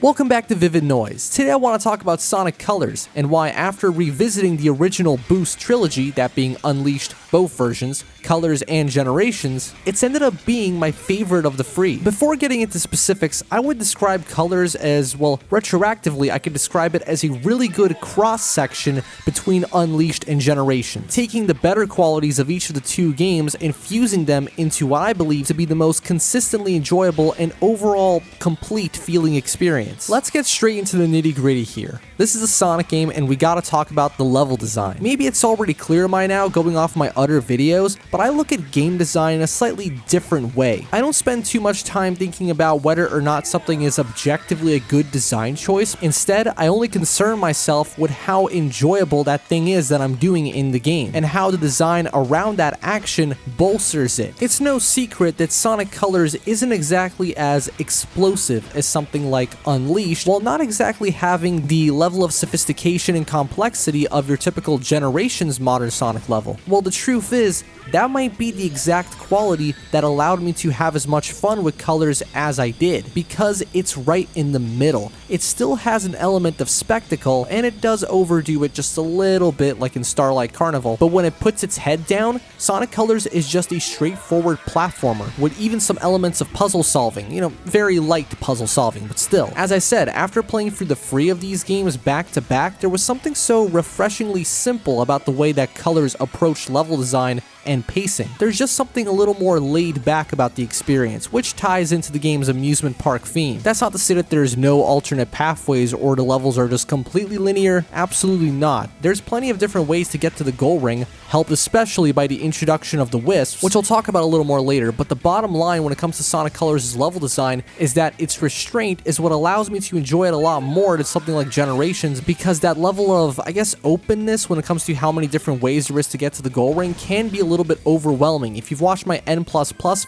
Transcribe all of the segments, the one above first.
Welcome back to Vivid Noise. Today I want to talk about Sonic Colors, and why after revisiting the original Boost trilogy, that being Unleashed, both versions, Colors and Generations, it's ended up being my favorite of the three. Before getting into specifics, I would describe Colors as, well, retroactively I could describe it as a really good cross-section between Unleashed and Generations, taking the better qualities of each of the two games and fusing them into what I believe to be the most consistently enjoyable and overall complete feeling experience. Let's get straight into the nitty-gritty here. This is a Sonic game and we gotta talk about the level design. Maybe it's already clear by now going off my other videos, but I look at game design in a slightly different way. I don't spend too much time thinking about whether or not something is objectively a good design choice. Instead, I only concern myself with how enjoyable that thing is that I'm doing in the game, and how the design around that action bolsters it. It's no secret that Sonic Colors isn't exactly as explosive as something like Unleashed, while not exactly having the level of sophistication and complexity of your typical Generations modern Sonic level. Well, the truth is, that might be the exact quality that allowed me to have as much fun with Colors as I did, because it's right in the middle. It still has an element of spectacle, and it does overdo it just a little bit like in Starlight Carnival, but when it puts its head down, Sonic Colors is just a straightforward platformer, with even some elements of puzzle solving, very light puzzle solving, but still. As I said, after playing through the three of these games back to back, there was something so refreshingly simple about the way that Colors approached level design and pacing. There's just something a little more laid back about the experience, which ties into the game's amusement park theme. That's not to say that there's no alternate pathways or the levels are just completely linear, absolutely not. There's plenty of different ways to get to the goal ring, helped especially by the introduction of the Wisps, which I'll talk about a little more later, but the bottom line when it comes to Sonic Colors' level design is that its restraint is what allows me to enjoy it a lot more than something like Generations, because that level of, openness when it comes to how many different ways there is to get to the goal ring can be a little bit overwhelming. If you've watched my N++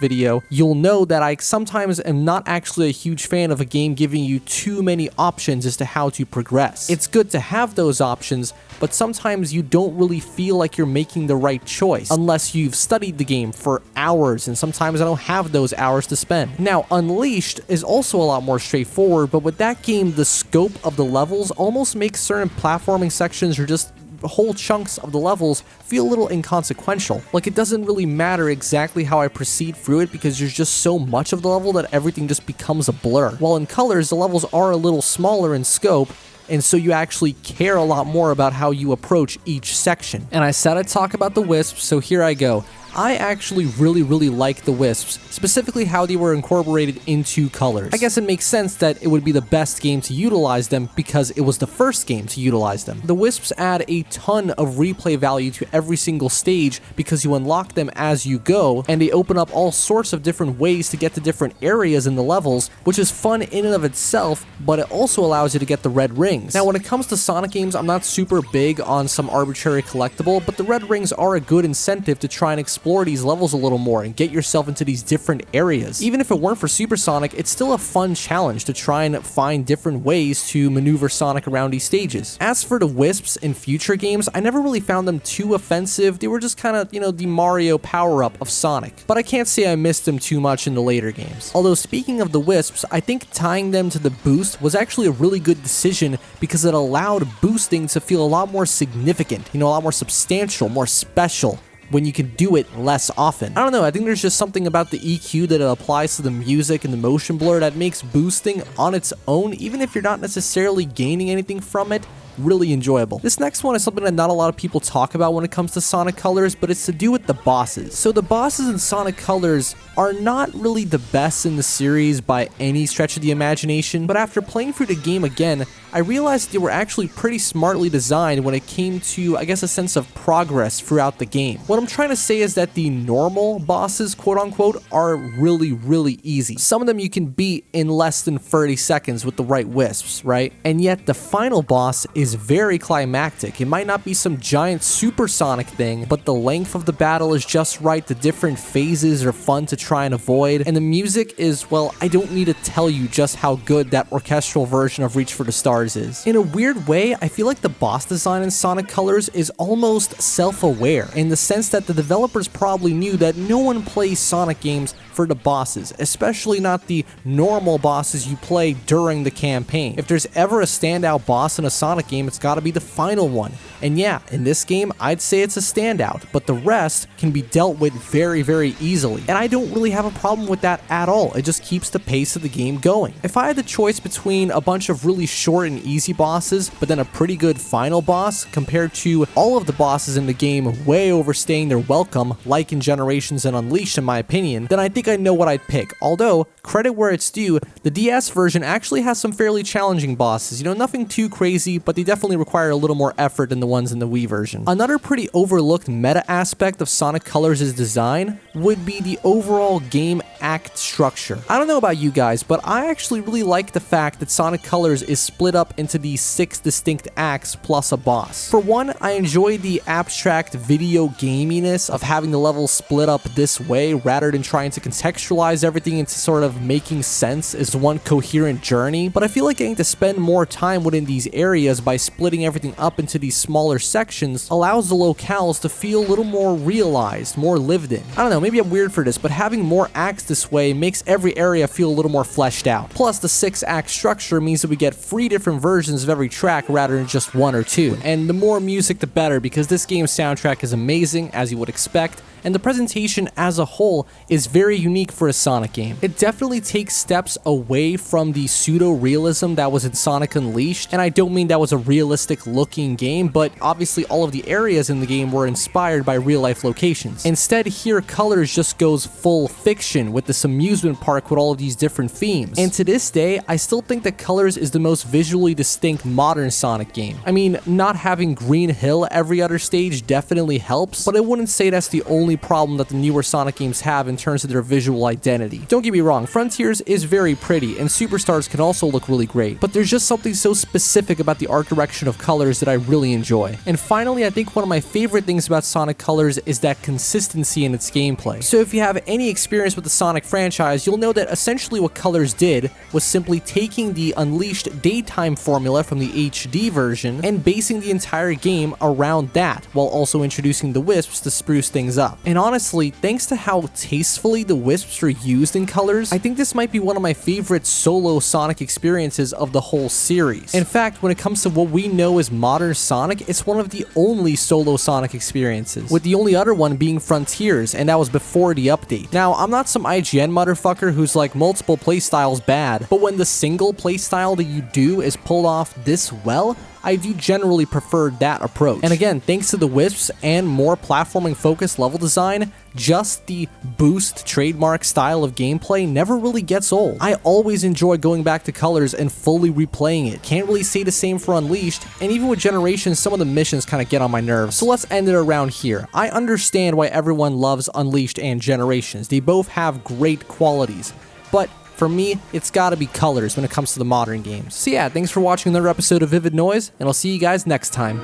video, you'll know that I sometimes am not actually a huge fan of a game giving you too many options as to how to progress. It's good to have those options, but sometimes you don't really feel like you're making the right choice unless you've studied the game for hours, and sometimes I don't have those hours to spend. Now, Unleashed is also a lot more straightforward, but with that game, the scope of the levels almost makes certain platforming sections or just whole chunks of the levels feel a little inconsequential. Like, it doesn't really matter exactly how I proceed through it because there's just so much of the level that everything just becomes a blur. While in Colors, the levels are a little smaller in scope, and so you actually care a lot more about how you approach each section. And I said I'd talk about the Wisps, so here I go. I actually really like the Wisps, specifically how they were incorporated into Colors. I guess it makes sense that it would be the best game to utilize them because it was the first game to utilize them. The Wisps add a ton of replay value to every single stage because you unlock them as you go, and they open up all sorts of different ways to get to different areas in the levels, which is fun in and of itself, but it also allows you to get the red rings. Now, when it comes to Sonic games, I'm not super big on some arbitrary collectible, but the red rings are a good incentive to try and explore these levels a little more and get yourself into these different areas. Even if it weren't for Super Sonic, it's still a fun challenge to try and find different ways to maneuver Sonic around these stages. As for the Wisps in future games, I never really found them too offensive. They were just kind of, the Mario power-up of Sonic. But I can't say I missed them too much in the later games. Although, speaking of the Wisps, I think tying them to the boost was actually a really good decision because it allowed boosting to feel a lot more significant, a lot more substantial, more special, when you can do it less often. I don't know, I think there's just something about the EQ that it applies to the music and the motion blur that makes boosting on its own, even if you're not necessarily gaining anything from it, really enjoyable. This next one is something that not a lot of people talk about when it comes to Sonic Colors, but it's to do with the bosses. So the bosses in Sonic Colors are not really the best in the series by any stretch of the imagination, but after playing through the game again, I realized they were actually pretty smartly designed when it came to, a sense of progress throughout the game. What I'm trying to say is that the normal bosses, quote unquote, are really easy. Some of them you can beat in less than 30 seconds with the right Wisps, right? And yet the final boss is is very climactic. It might not be some giant supersonic thing, but the length of the battle is just right, the different phases are fun to try and avoid, and the music is, well, I don't need to tell you just how good that orchestral version of Reach for the Stars is. In a weird way, I feel like the boss design in Sonic Colors is almost self-aware, in the sense that the developers probably knew that no one plays Sonic games for the bosses, especially not the normal bosses you play during the campaign. If there's ever a standout boss in a Sonic game, it's gotta be the final one. And yeah, in this game, I'd say it's a standout, but the rest can be dealt with very, very easily. And I don't really have a problem with that at all. It just keeps the pace of the game going. If I had the choice between a bunch of really short and easy bosses, but then a pretty good final boss, compared to all of the bosses in the game way overstaying their welcome, like in Generations and Unleashed in my opinion, then I think I know what I'd pick. Although, credit where it's due, the DS version actually has some fairly challenging bosses. You know, nothing too crazy, but they definitely require a little more effort than the ones in the Wii version. Another pretty overlooked meta aspect of Sonic Colors' design would be the overall game act structure. I don't know about you guys, but I actually really like the fact that Sonic Colors is split up into these 6 distinct acts plus a boss. For one, I enjoy the abstract video gaminess of having the levels split up this way rather than trying to contextualize everything into sort of making sense as one coherent journey, but I feel like getting to spend more time within these areas by splitting everything up into these smaller sections allows the locales to feel a little more realized, more lived in. I don't know, maybe I'm weird for this, but having more acts this way makes every area feel a little more fleshed out. Plus, the 6-act structure means that we get 3 different versions of every track rather than just 1 or 2. And the more music, the better, because this game's soundtrack is amazing, as you would expect, and the presentation as a whole is very unique for a Sonic game. It definitely takes steps away from the pseudo-realism that was in Sonic Unleashed, and I don't mean that was a realistic looking game, but obviously all of the areas in the game were inspired by real-life locations. Instead, here Colors just goes full fiction with this amusement park with all of these different themes. And to this day, I still think that Colors is the most visually distinct modern Sonic game. I mean, not having Green Hill every other stage definitely helps, but I wouldn't say that's the only problem that the newer Sonic games have in terms of their visual identity. Don't get me wrong, Frontiers is very pretty, and Superstars can also look really great, but there's just something so specific about the art direction of Colors that I really enjoy. And finally, I think one of my favorite things about Sonic Colors is that consistency in its gameplay. So if you have any experience with the Sonic franchise, you'll know that essentially what Colors did was simply taking the Unleashed daytime formula from the HD version and basing the entire game around that, while also introducing the Wisps to spruce things up. And honestly, thanks to how tastefully the Wisps are used in Colors, I think this might be one of my favorite solo Sonic experiences of the whole series. In fact, when it comes to what we know as modern Sonic, it's one of the only solo Sonic experiences, with the only other one being Frontiers, and that was before the update. Now, I'm not some IGN motherfucker who's like multiple playstyles bad, but when the single playstyle that you do is pulled off this well, I do generally prefer that approach. And again, thanks to the Wisps and more platforming focused level design, just the boost trademark style of gameplay never really gets old. I always enjoy going back to Colors and fully replaying it. Can't really say the same for Unleashed, and even with Generations, some of the missions kind of get on my nerves. So let's end it around here. I understand why everyone loves Unleashed and Generations. They both have great qualities, but for me, it's gotta be Colors when it comes to the modern games. So yeah, thanks for watching another episode of Vivid Noise, and I'll see you guys next time.